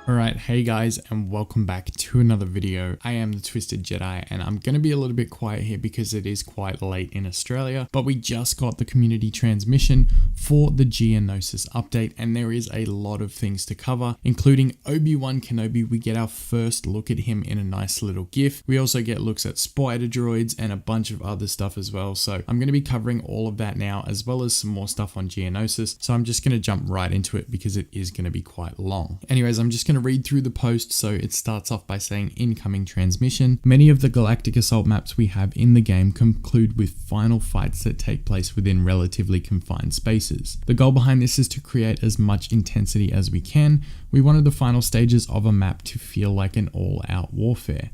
Alright, hey guys, and welcome back to another video. I am the Twisted Jedi, and I'm going to be a little bit quiet here because it is quite late in Australia, but we just got the community transmission for the Geonosis update, and there is a lot of things to cover, including Obi-Wan Kenobi. We get our first look at him in a nice little GIF. We also get looks at spider droids and a bunch of other stuff as well, so I'm going to be covering all of that now, as well as some more stuff on Geonosis, so I'm just going to jump right into it because it is going to be quite long. Anyways, I'm just going to read through the post. So it starts off by saying incoming transmission. Many of the Galactic Assault maps we have in the game conclude with final fights that take place within relatively confined spaces. The goal behind this is to create as much intensity as we can. We wanted the final stages of a map to feel like an all-out warfare.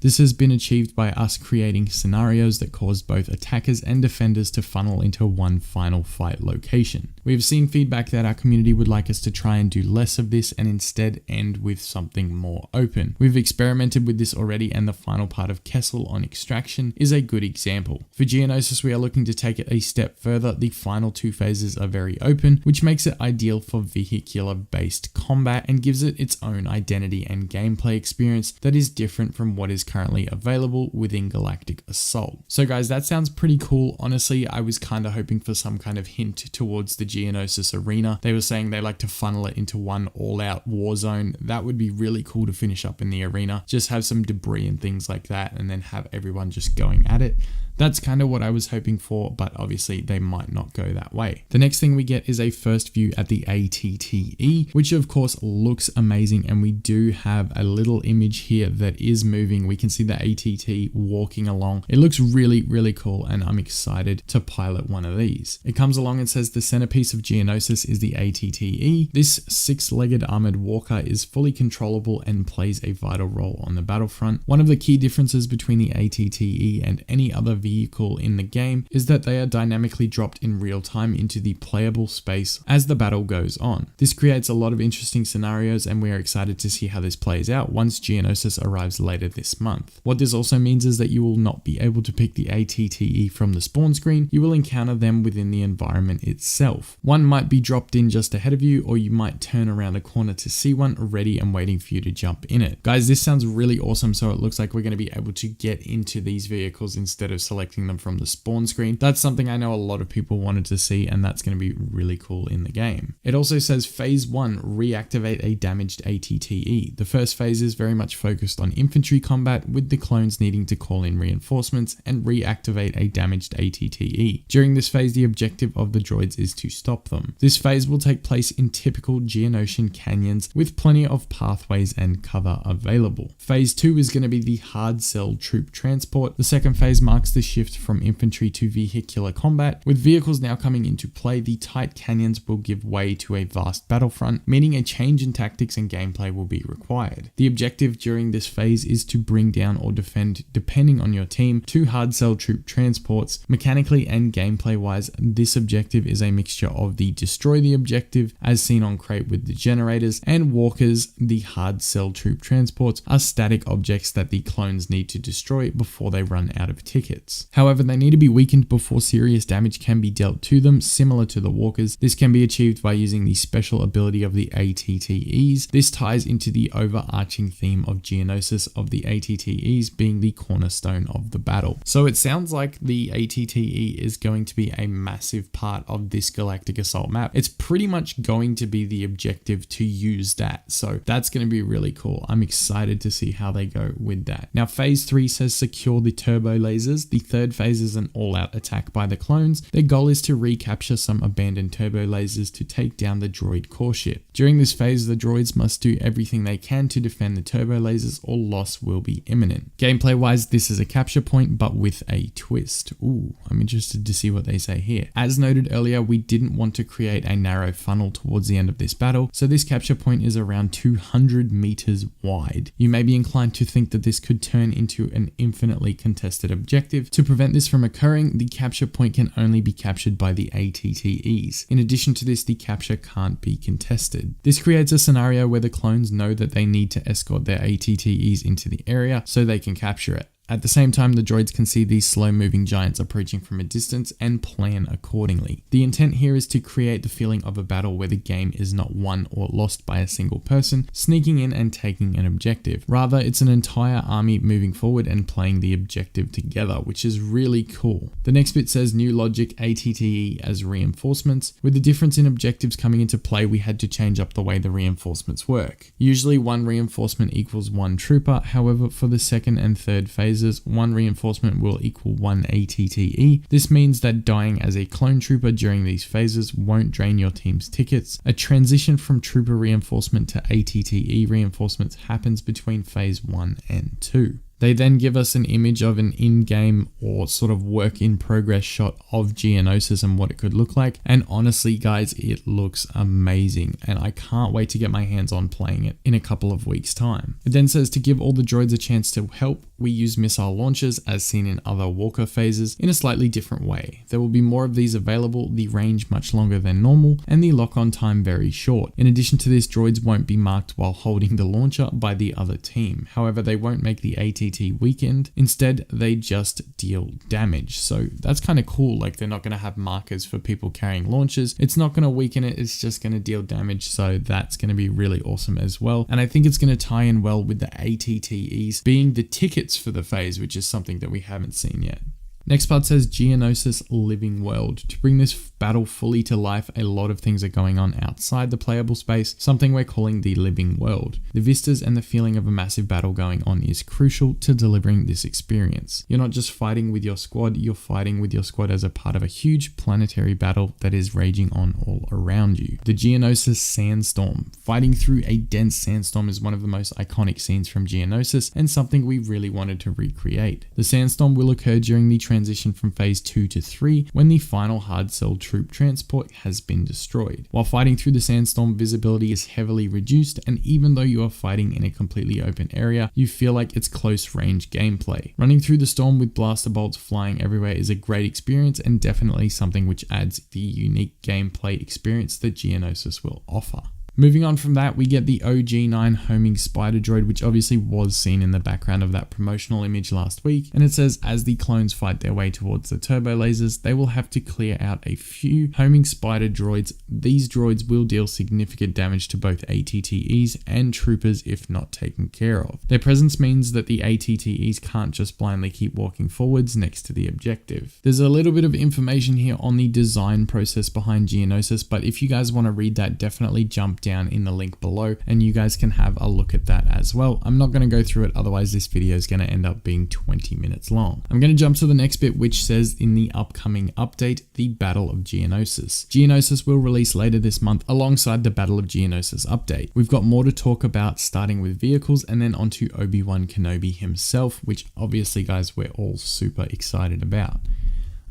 This has been achieved by us creating scenarios that cause both attackers and defenders to funnel into one final fight location. We have seen feedback that our community would like us to try and do less of this and instead end with something more open. We've experimented with this already, and the final part of Kessel on Extraction is a good example. For Geonosis, we are looking to take it a step further. The final two phases are very open, which makes it ideal for vehicular-based combat and gives it its own identity and gameplay experience that is different from what is currently available within Galactic Assault. So guys, that sounds pretty cool. Honestly, I was kind of hoping for some kind of hint towards the Geonosis arena. They were saying they like to funnel it into one all-out war zone. That would be really cool to finish up in the arena. Just have some debris and things like that, and then have everyone just going at it. That's kind of what I was hoping for, but obviously they might not go that way. The next thing we get is a first view at the ATTE, which of course looks amazing, and we do have a little image here that is moving. We can see the ATT walking along. It looks really, really cool, and I'm excited to pilot one of these. It comes along and says the centerpiece of Geonosis is the ATTE. This six-legged armored walker is fully controllable and plays a vital role on the battlefront. One of the key differences between the ATTE and any other vehicle in the game is that they are dynamically dropped in real time into the playable space as the battle goes on. This creates a lot of interesting scenarios, and we are excited to see how this plays out once Geonosis arrives later this month. What this also means is that you will not be able to pick the ATTE from the spawn screen. You will encounter them within the environment itself. One might be dropped in just ahead of you, or you might turn around a corner to see one ready and waiting for you to jump in it. Guys, this sounds really awesome. So it looks like we're going to be able to get into these vehicles instead of selecting them from the spawn screen. That's something I know a lot of people wanted to see, and that's going to be really cool in the game. It also says phase 1, reactivate a damaged ATTE. The first phase is very much focused on infantry combat, with the clones needing to call in reinforcements and reactivate a damaged ATTE. During this phase, the objective of the droids is to stop them. This phase will take place in typical Geonosian canyons with plenty of pathways and cover available. Phase 2 is going to be the hard cell troop transport. The second phase marks the shift from infantry to vehicular combat. With vehicles now coming into play, the tight canyons will give way to a vast battlefront, meaning a change in tactics and gameplay will be required. The objective during this phase is to bring down or defend, depending on your team, 2 hard cell troop transports. Mechanically and gameplay wise, this objective is a mixture of the destroy the objective, as seen on Crate with the generators, and walkers. The hard cell troop transports are static objects that the clones need to destroy before they run out of tickets. However, they need to be weakened before serious damage can be dealt to them, similar to the walkers. This can be achieved by using the special ability of the ATTEs. This ties into the overarching theme of Geonosis of the ATTEs being the cornerstone of the battle. So it sounds like the ATTE is going to be a massive part of this Galactic Assault map. It's pretty much going to be the objective to use that. So that's going to be really cool. I'm excited to see how they go with that. Now, phase 3 says secure the turbo lasers. The third phase is an all-out attack by the clones. Their goal is to recapture some abandoned turbo lasers to take down the droid core ship. During this phase, the droids must do everything they can to defend the turbo lasers, or loss will be imminent. Gameplay wise, this is a capture point, but with a twist. Ooh, I'm interested to see what they say here. As noted earlier, we didn't want to create a narrow funnel towards the end of this battle, so this capture point is around 200 meters wide. You may be inclined to think that this could turn into an infinitely contested objective. To prevent this from occurring, the capture point can only be captured by the ATTEs. In addition to this, the capture can't be contested. This creates a scenario where the clones know that they need to escort their ATTEs into the area so they can capture it. At the same time, the droids can see these slow-moving giants approaching from a distance and plan accordingly. The intent here is to create the feeling of a battle where the game is not won or lost by a single person sneaking in and taking an objective. Rather, it's an entire army moving forward and playing the objective together, which is really cool. The next bit says new logic ATTE as reinforcements. With the difference in objectives coming into play, we had to change up the way the reinforcements work. Usually one reinforcement equals one trooper. However, for the second and third phases, one reinforcement will equal one ATTE. This means that dying as a clone trooper during these phases won't drain your team's tickets. A transition from trooper reinforcement to ATTE reinforcements happens between phase 1 and 2. They then give us an image of an in-game or sort of work in progress shot of Geonosis and what it could look like. And honestly, guys, it looks amazing. And I can't wait to get my hands on playing it in a couple of weeks' time. It then says to give all the droids a chance to help, we use missile launchers as seen in other Walker phases in a slightly different way. There will be more of these available, the range much longer than normal, and the lock-on time very short. In addition to this, droids won't be marked while holding the launcher by the other team. However, they won't make the ATT weakened. Instead, they just deal damage. So that's kind of cool. Like, they're not going to have markers for people carrying launchers. It's not going to weaken it. It's just going to deal damage. So that's going to be really awesome as well. And I think it's going to tie in well with the ATTEs being the tickets for the phase, which is something that we haven't seen yet. Next part says Geonosis Living World. To bring this battle fully to life, a lot of things are going on outside the playable space, something we're calling the living world. The vistas and the feeling of a massive battle going on is crucial to delivering this experience. You're not just fighting with your squad, you're fighting with your squad as a part of a huge planetary battle that is raging on all around you. The Geonosis Sandstorm. Fighting through a dense sandstorm is one of the most iconic scenes from Geonosis and something we really wanted to recreate. The sandstorm will occur during the transition from phase 2 to 3 when the final hard cell troop transport has been destroyed. While fighting through the sandstorm, visibility is heavily reduced, and even though you are fighting in a completely open area, you feel like it's close range gameplay. Running through the storm with blaster bolts flying everywhere is a great experience and definitely something which adds the unique gameplay experience that Geonosis will offer. Moving on from that, we get the OG9 homing spider droid, which obviously was seen in the background of that promotional image last week. And it says, as the clones fight their way towards the turbo lasers, they will have to clear out a few homing spider droids. These droids will deal significant damage to both ATTEs and troopers if not taken care of. Their presence means that the ATTEs can't just blindly keep walking forwards next to the objective. There's a little bit of information here on the design process behind Geonosis, but if you guys want to read that, definitely jump down in the link below and you guys can have a look at that as well. I'm not going to go through it, otherwise this video is going to end up being 20 minutes long. I'm going to jump to the next bit, which says in the upcoming update, the Battle of Geonosis. Geonosis will release later this month alongside the Battle of Geonosis update. We've got more to talk about, starting with vehicles and then onto Obi-Wan Kenobi himself, which obviously, guys, we're all super excited about.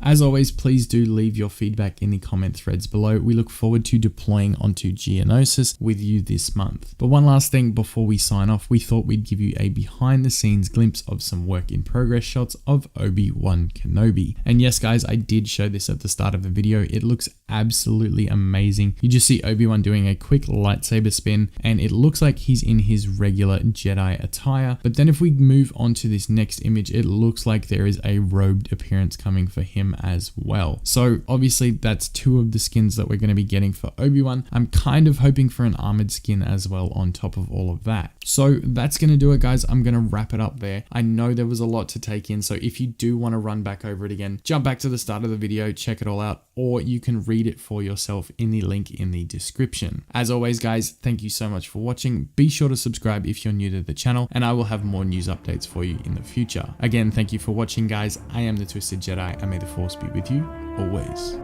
As always, please do leave your feedback in the comment threads below. We look forward to deploying onto Geonosis with you this month. But one last thing before we sign off, we thought we'd give you a behind the scenes glimpse of some work in progress shots of Obi-Wan Kenobi. And yes, guys, I did show this at the start of the video. It looks absolutely amazing. You just see Obi-Wan doing a quick lightsaber spin and it looks like he's in his regular Jedi attire. But then if we move on to this next image, it looks like there is a robed appearance coming for him as well. So obviously that's two of the skins that we're going to be getting for Obi-Wan. I'm kind of hoping for an armored skin as well on top of all of that. So that's going to do it, guys. I'm going to wrap it up there. I know there was a lot to take in, so if you do want to run back over it again, jump back to the start of the video, check it all out, or you can read it for yourself in the link in the description. As always, guys, thank you so much for watching. Be sure to subscribe if you're new to the channel, and I will have more news updates for you in the future. Again, thank you for watching, guys. I am the Twisted Jedi, and may the Force be with you always.